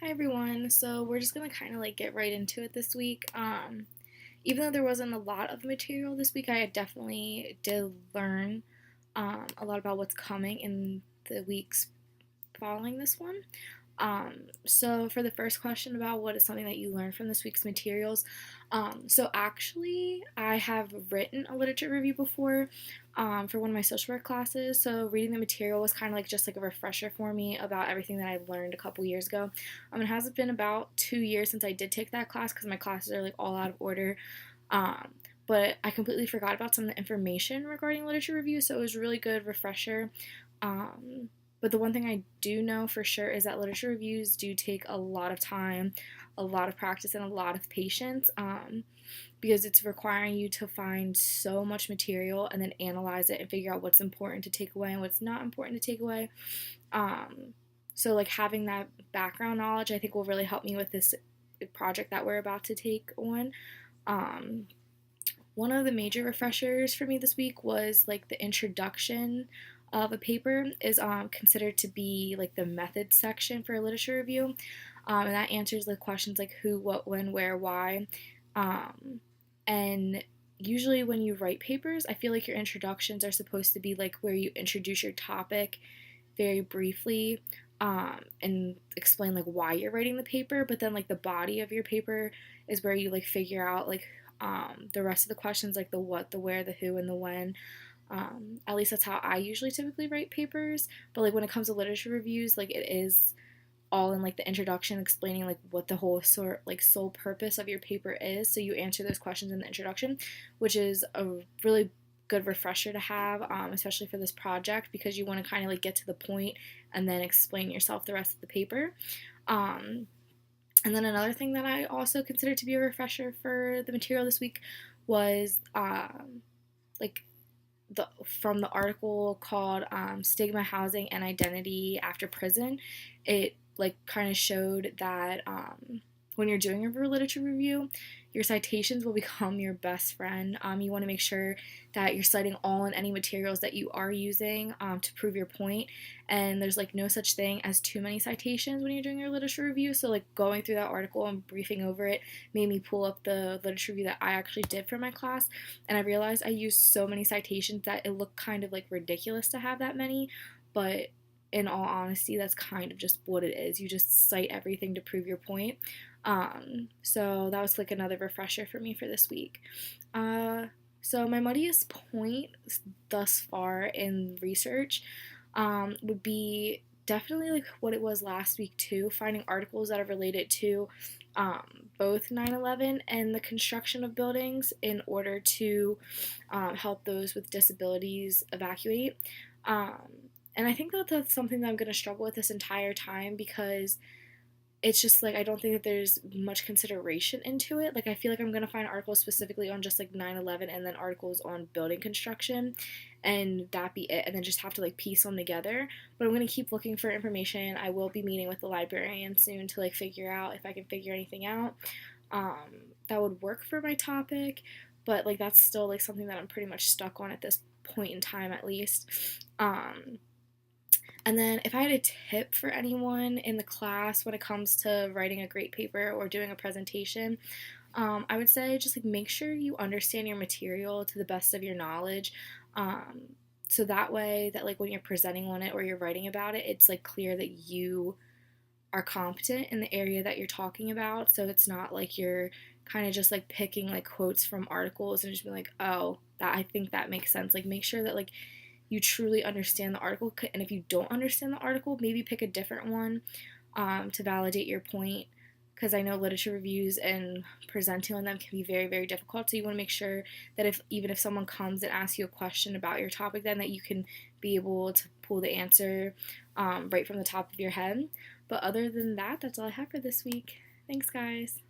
Hi everyone. So we're just gonna kind of like get right into it this week. Even though there wasn't a lot of material this week, I definitely did learn a lot about what's coming in the weeks following this one. So for the first question about what is something that you learned from this week's materials, so actually I have written a literature review before for one of my social work classes. So reading the material was kind of like just like a refresher for me about everything that I learned a couple years ago. It hasn't been about 2 years since I did take that class because my classes are like all out of order. Um, but I completely forgot about some of the information regarding literature review, so it was a really good refresher. Um, but the one thing I do know for sure is that literature reviews do take a lot of time, a lot of practice, and a lot of patience because it's requiring you to find so much material and then analyze it and figure out what's important to take away and what's not important to take away. Um, so, like, having that background knowledge, I think, will really help me with this project that we're about to take on. Um, One of the major refreshers for me this week was like the introduction of a paper is considered to be like the methods section for a literature review, and that answers the questions like who, what, when, where, why, um, and usually when you write papers, I feel like your introductions are supposed to be like where you introduce your topic very briefly, and explain like why you're writing the paper, but then like the body of your paper is where you like figure out like the rest of the questions, like the what, the where, the who, and the when. At least that's how I usually typically write papers. But like when it comes to literature reviews, like it is all in like the introduction, explaining like what the whole sole purpose of your paper is. So you answer those questions in the introduction, which is a really good refresher to have, especially for this project because you want to kind of like get to the point and then explain yourself the rest of the paper. Um, and then another thing that I also considered to be a refresher for the material this week was like the from the article called "Stigma, Housing, and Identity After Prison." It like kind of showed that when you're doing a literature review, your citations will become your best friend. You want to make sure that you're citing all and any materials that you are using to prove your point. And there's like no such thing as too many citations when you're doing your literature review. So like going through that article and briefing over it made me pull up the literature review that I actually did for my class, and I realized I used so many citations that it looked kind of like ridiculous to have that many, but in all honesty, that's kind of just what it is. You just cite everything to prove your point. So that was like another refresher for me for this week. So my muddiest point thus far in research would be definitely like what it was last week too, finding articles that are related to both 9/11 and the construction of buildings in order to help those with disabilities evacuate. And I think that that's something that I'm going to struggle with this entire time because it's just like I don't think that there's much consideration into it. Like I feel like I'm gonna find articles specifically on just like 9/11 and then articles on building construction, and that be it, and then just have to like piece them together. But I'm gonna keep looking for information. I will be meeting with the librarian soon to like figure out if I can figure anything out that would work for my topic. But like that's still like something that I'm pretty much stuck on at this point in time, at least. And then, if I had a tip for anyone in the class when it comes to writing a great paper or doing a presentation, I would say just like make sure you understand your material to the best of your knowledge. So that way, that like when you're presenting on it or you're writing about it, it's like clear that you are competent in the area that you're talking about. So it's not like you're kind of just like picking like quotes from articles and just being like, oh, that I think that makes sense. Like make sure that like you truly understand the article, and if you don't understand the article, maybe pick a different one to validate your point, because I know literature reviews and presenting on them can be very, very difficult. So you want to make sure that if even if someone comes and asks you a question about your topic, then that you can be able to pull the answer right from the top of your head. But other than that, that's all I have for this week. Thanks, guys.